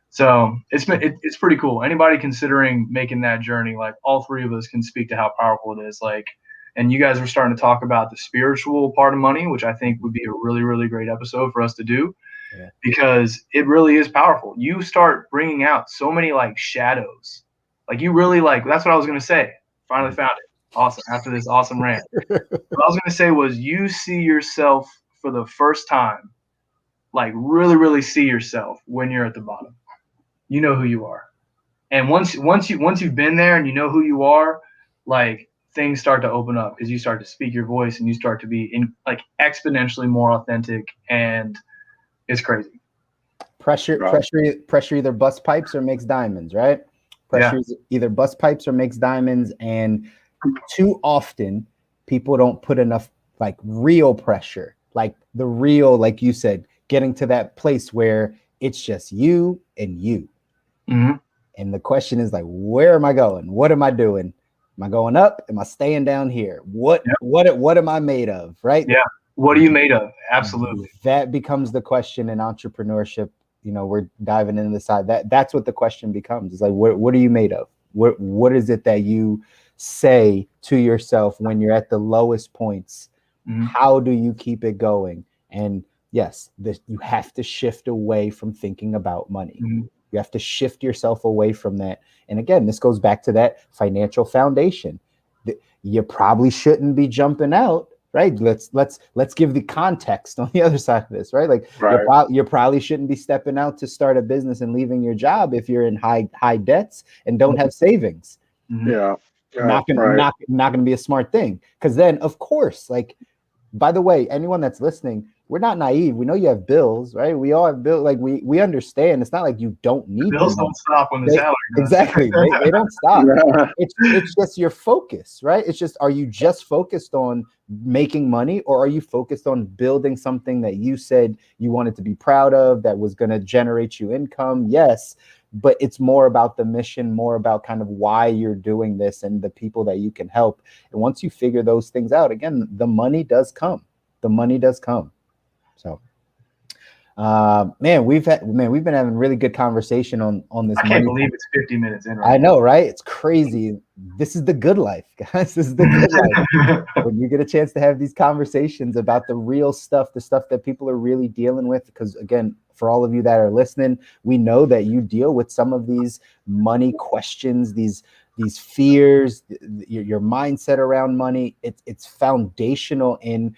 so it's pretty cool. Anybody considering making that journey, like all three of us can speak to how powerful it is. Like, and you guys were starting to talk about the spiritual part of money, which I think would be a really, really great episode for us to do, because it really is powerful. You start bringing out so many like shadows. Like you really like, that's what I was going to say. Finally found it. Awesome. After this awesome rant, what I was going to say was you see yourself for the first time, like really, really see yourself when you're at the bottom. You know who you are. And once you've been there and you know who you are, like things start to open up because you start to speak your voice and you start to be in like exponentially more authentic, and it's crazy. Pressure either busts pipes or makes diamonds, right? Pressure either busts pipes or makes diamonds, and too often people don't put enough like real pressure, like the real, like you said, getting to that place where it's just you and you. Mm-hmm. And the question is like, where am I going? What am I doing? Am I going up? Am I staying down here? What am I made of? Right? Yeah. What are you made of? Absolutely. That becomes the question in entrepreneurship. You know, we're diving into the side. That's what the question becomes. It's like, what are you made of? What is it that you say to yourself when you're at the lowest points? Mm-hmm. How do you keep it going? And yes, you have to shift away from thinking about money. Mm-hmm. You have to shift yourself away from that. And again, this goes back to that financial foundation. You probably shouldn't be jumping out, right? Let's give the context on the other side of this, right? Like you probably shouldn't be stepping out to start a business and leaving your job if you're in high debts and don't have savings. Yeah. Not gonna be a smart thing. Because then, of course, like, by the way, anyone that's listening, we're not naive. We know you have bills, right? We all have bills. Like we understand. It's not like you don't need bills. Don't stop when the salary does. Exactly. they don't stop. It's just your focus, right? It's just, are you just focused on making money, or are you focused on building something that you said you wanted to be proud of, that was going to generate you income? Yes. But it's more about the mission, more about kind of why you're doing this and the people that you can help. And once you figure those things out, again, the money does come. The money does come. So, we've been having really good conversation on this. I can't believe it's 50 minutes in. I know, right? It's crazy. This is the good life, guys. This is the good life. When you get a chance to have these conversations about the real stuff, the stuff that people are really dealing with. Because again, for all of you that are listening, we know that you deal with some of these money questions, these fears, your mindset around money. It's foundational in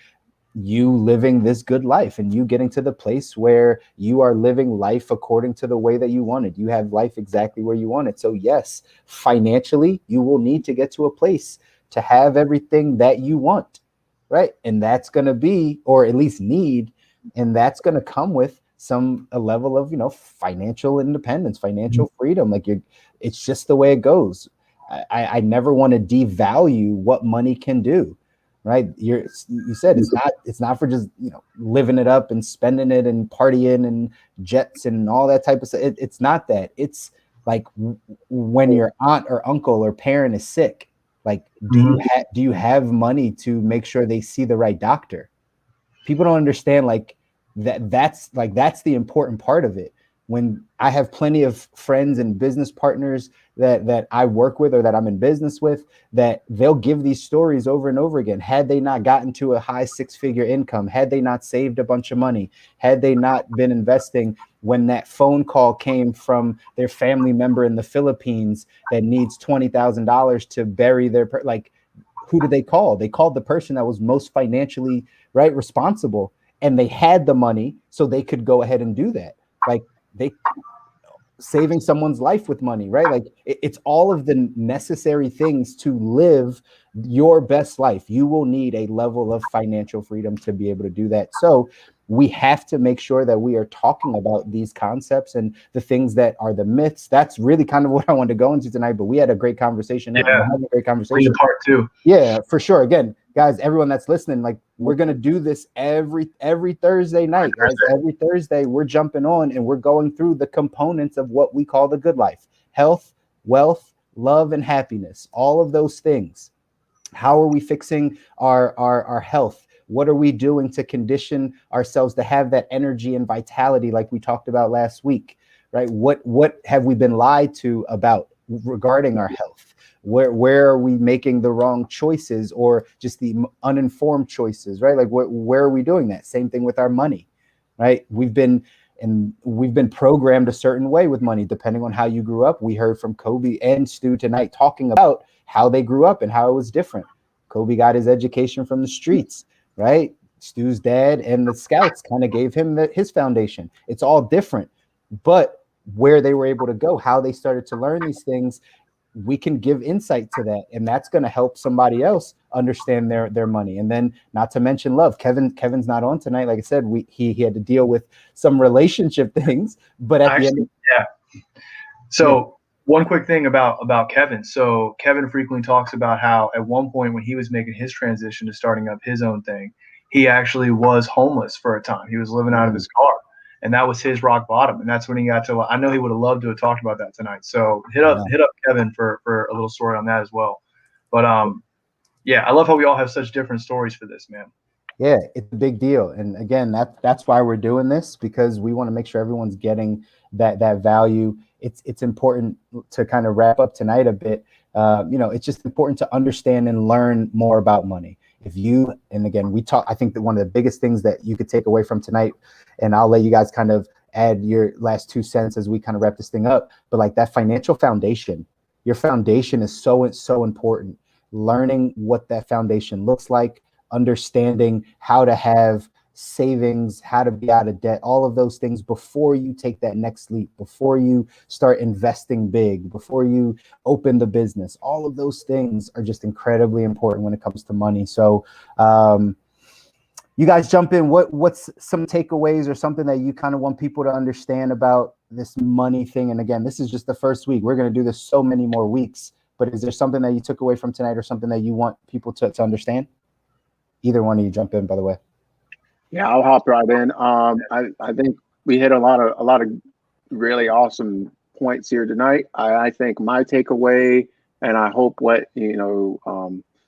you living this good life and you getting to the place where you are living life according to the way that you want it. You have life exactly where you want it. So yes, financially, you will need to get to a place to have everything that you want, right? And that's going to be, or at least need, and that's going to come with a level of, financial independence, financial freedom. Like it's just the way it goes. I never want to devalue what money can do. Right. You said it's not for just, living it up and spending it and partying and jets and all that type of stuff. It's not that. It's like when your aunt or uncle or parent is sick, like, do you have money to make sure they see the right doctor? People don't understand like that's the important part of it. when I have plenty of friends and business partners that I work with or that I'm in business with, that they'll give these stories over and over again. Had they not gotten to a high 6-figure income, had they not saved a bunch of money, had they not been investing, when that phone call came from their family member in the Philippines that needs $20,000 to bury their, like, who did they call? They called the person that was most financially responsible, and they had the money so they could go ahead and do that. Like, they saving someone's life with money, right? Like, it's all of the necessary things to live your best life. You will need a level of financial freedom to be able to do that. So we have to make sure that we are talking about these concepts and the things that are the myths. That's really kind of what I wanted to go into tonight, but we had a great conversation. Yeah, having a great conversation. Part two. Yeah, for sure. Again, guys, everyone that's listening, like, we're gonna do this every Thursday night, guys. Every Thursday, we're jumping on and we're going through the components of what we call the good life: health, wealth, love, and happiness. All of those things. How are we fixing our health? What are we doing to condition ourselves to have that energy and vitality, like we talked about last week, right? What have we been lied to about regarding our health? Where are we making the wrong choices, or just the uninformed choices, right? Like, where are we doing that? Same thing with our money, right? We've been programmed a certain way with money, depending on how you grew up. We heard from Kobi and Stu tonight talking about how they grew up and how it was different. Kobi got his education from the streets, right? Stu's dad and the Scouts kind of gave him his foundation. It's all different, but where they were able to go, how they started to learn these things, we can give insight to that, and that's going to help somebody else understand their money. And then, not to mention love. Kevin's not on tonight. Like I said, he had to deal with some relationship things, but at the end, So one quick thing about Kevin. So Kevin frequently talks about how at one point when he was making his transition to starting up his own thing, he actually was homeless for a time. He was living out of his car. And that was his rock bottom. And that's when he got to, I know he would have loved to have talked about that tonight. So hit up Kevin for a little story on that as well. But yeah, I love how we all have such different stories for this, man. Yeah, it's a big deal. And again, that's why we're doing this, because we want to make sure everyone's getting that value. It's important to kind of wrap up tonight a bit. It's just important to understand and learn more about money. And again, I think that one of the biggest things that you could take away from tonight, and I'll let you guys kind of add your last 2 cents as we kind of wrap this thing up, but like that financial foundation, your foundation is so important. Learning what that foundation looks like, understanding how to have savings, how to be out of debt, all of those things before you take that next leap, before you start investing big, before you open the business. All of those things are just incredibly important when it comes to money. So you guys jump in. What's some takeaways or something that you kind of want people to understand about this money thing? And again, this is just the first week. We're going to do this so many more weeks, but is there something that you took away from tonight or something that you want people to understand? Either one of you jump in, by the way. Yeah, I'll hop right in. I think we hit a lot of really awesome points here tonight. I think my takeaway, and I hope what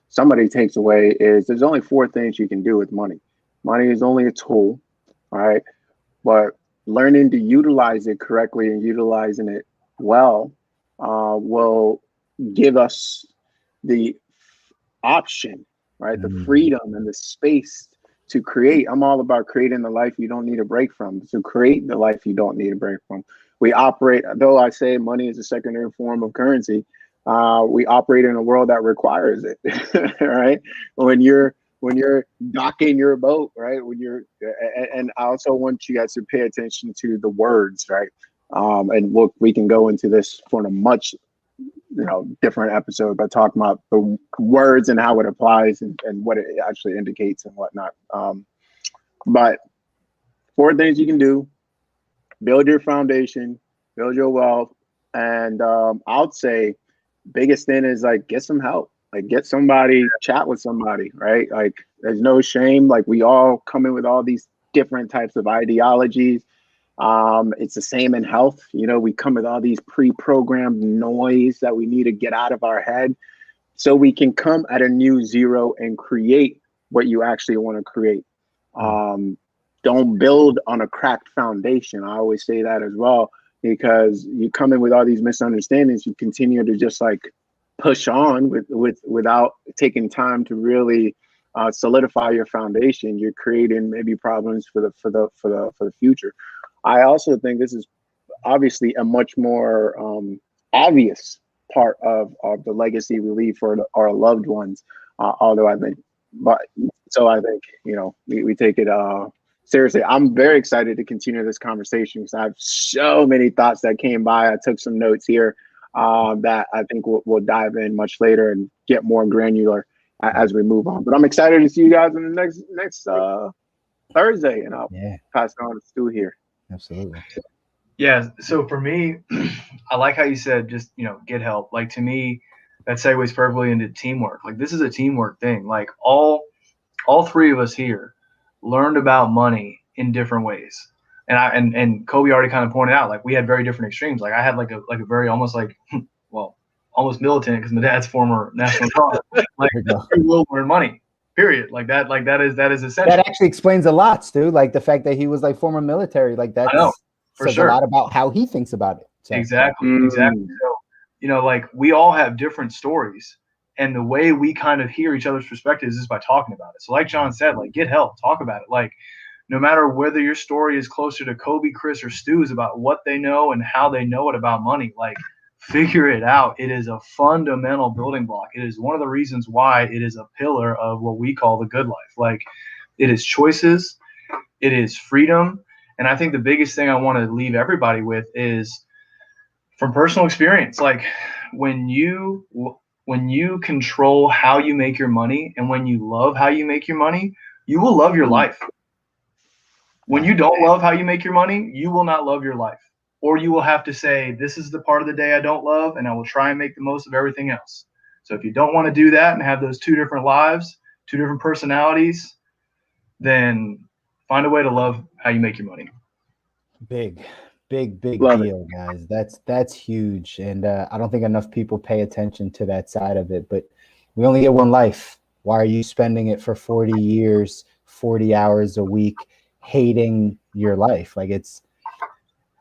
somebody takes away, is there's only 4 things you can do with money. Money is only a tool, right? But learning to utilize it correctly and utilizing it well will give us the option, right? The freedom and the space to create. I'm all about creating the life you don't need a break from. To create the life you don't need a break from. We operate, though I say money is a secondary form of currency, we operate in a world that requires it, right? When you're docking your boat, right? And I also want you guys to pay attention to the words, right? And we can go into this for a much different episode, but talking about the words and how it applies and what it actually indicates and whatnot. But 4 things you can do: build your foundation, build your wealth, and I'd say biggest thing is like get some help, like get somebody, chat with somebody, right? Like there's no shame. Like we all come in with all these different types of ideologies. It's the same in health. We come with all these pre-programmed noise that we need to get out of our head so we can come at a new zero and create what you actually want to create. don't build on a cracked foundation. I always say that as well, because you come in with all these misunderstandings, you continue to just like push on without taking time to really solidify your foundation. You're creating maybe problems for the future. I also think this is obviously a much more obvious part of the legacy we leave for our loved ones. Although I think, we take it seriously. I'm very excited to continue this conversation because I have so many thoughts that came by. I took some notes here that I think we'll dive in much later and get more granular as we move on. But I'm excited to see you guys in the next Thursday, and I'll pass it on to Stu here. Absolutely. Yeah. So for me, I like how you said just, get help. Like, to me, that segues perfectly into teamwork. Like, this is a teamwork thing. Like, all three of us here learned about money in different ways. And Kobi already kind of pointed out, like, we had very different extremes. Like, I had like a very almost like, almost militant, because my dad's former National Guard. Like, we will learn money. Period. Like that is essential. That actually explains a lot, Stu. Like the fact that he was like former military, like that says a lot about how he thinks about it. So. Exactly. So, like, we all have different stories, and the way we kind of hear each other's perspectives is by talking about it. So like John said, like, get help, talk about it. Like, no matter whether your story is closer to Kobi, Chris, or Stu's about what they know and how they know it about money, like, figure it out. It is a fundamental building block. It is one of the reasons why it is a pillar of what we call the good life. Like, it is choices, it is freedom. And I think the biggest thing I want to leave everybody with is from personal experience. Like, when you control how you make your money, and when you love how you make your money, you will love your life. When you don't love how you make your money, you will not love your life. Or you will have to say, this is the part of the day I don't love, and I will try and make the most of everything else. So if you don't want to do that and have those two different lives, two different personalities, then find a way to love how you make your money. Big Love deal, guys. That's huge. And I don't think enough people pay attention to that side of it. But we only get one life. Why are you spending it for 40 years, 40 hours a week, hating your life? Like,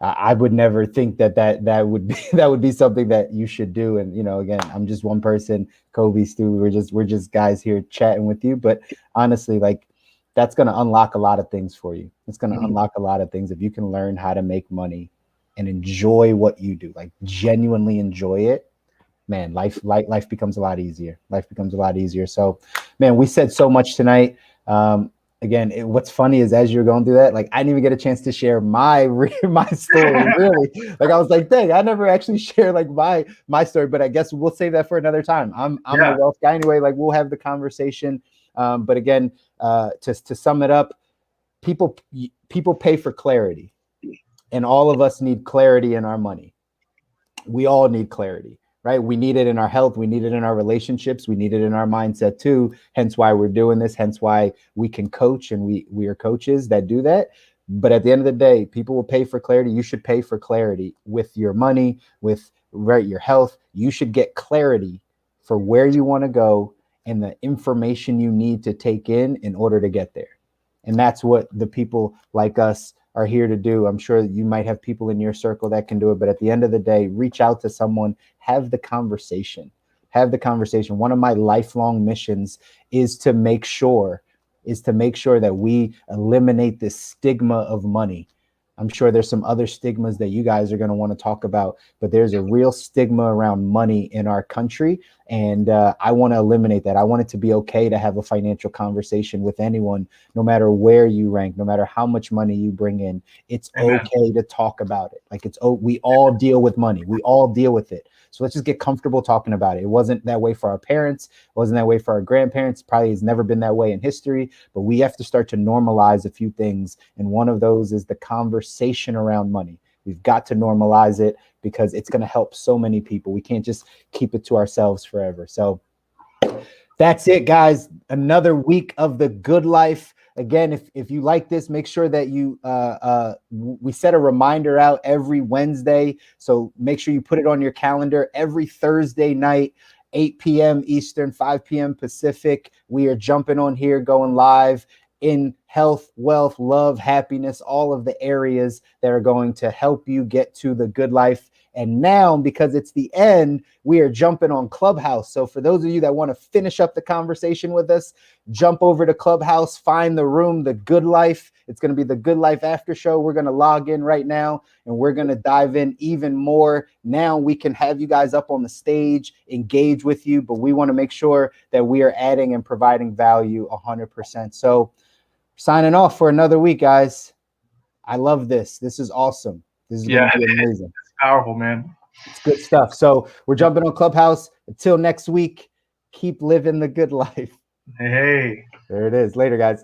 I would never think that would be something that you should do. And, again, I'm just one person, Kobi, Stu, we're just guys here chatting with you. But honestly, like, that's going to unlock a lot of things for you. It's going to unlock a lot of things if you can learn how to make money and enjoy what you do, like genuinely enjoy it. Man, life becomes a lot easier. Life becomes a lot easier. So, man, we said so much tonight. Again, what's funny is as you're going through that, like, I didn't even get a chance to share my story, really. Like, I was like, dang, I never actually shared like my story, but I guess we'll save that for another time. I'm a wealth guy anyway. Like, we'll have the conversation. But again, to sum it up, people pay for clarity, and all of us need clarity in our money. We all need clarity. Right? We need it in our health. We need it in our relationships. We need it in our mindset too. Hence why we're doing this. Hence why we can coach, and we are coaches that do that. But at the end of the day, people will pay for clarity. You should pay for clarity with your money, with your health. You should get clarity for where you want to go and the information you need to take in order to get there. And that's what the people like us are here to do. I'm sure you might have people in your circle that can do it, but at the end of the day, reach out to someone, have the conversation. One of my lifelong missions is to make sure that we eliminate this stigma of money. I'm sure there's some other stigmas that you guys are going to want to talk about, but there's a real stigma around money in our country. And I want to eliminate that. I want it to be okay to have a financial conversation with anyone, no matter where you rank, no matter how much money you bring in. It's okay to talk about it. Like, we all deal with money. We all deal with it. So let's just get comfortable talking about it. It wasn't that way for our parents. It wasn't that way for our grandparents. Probably has never been that way in history, but we have to start to normalize a few things. And one of those is the conversation around money. We've got to normalize it because it's going to help so many people. We can't just keep it to ourselves forever. So that's it, guys. Another week of the good life. Again, if you like this, make sure that we set a reminder out every Wednesday. So make sure you put it on your calendar every Thursday night, 8 p.m. Eastern, 5 p.m. Pacific. We are jumping on here, going live in health, wealth, love, happiness, all of the areas that are going to help you get to the good life. And now, because it's the end, we are jumping on Clubhouse. So for those of you that want to finish up the conversation with us, jump over to Clubhouse, find the room, The Good Life. It's going to be The Good Life After Show. We're going to log in right now, and we're going to dive in even more. Now we can have you guys up on the stage, engage with you, but we want to make sure that we are adding and providing value 100%. So signing off for another week, guys. I love this. This is awesome. This is going to be amazing. It's powerful, man. It's good stuff. So we're jumping on Clubhouse. Until next week, keep living the good life. Hey. There it is. Later, guys.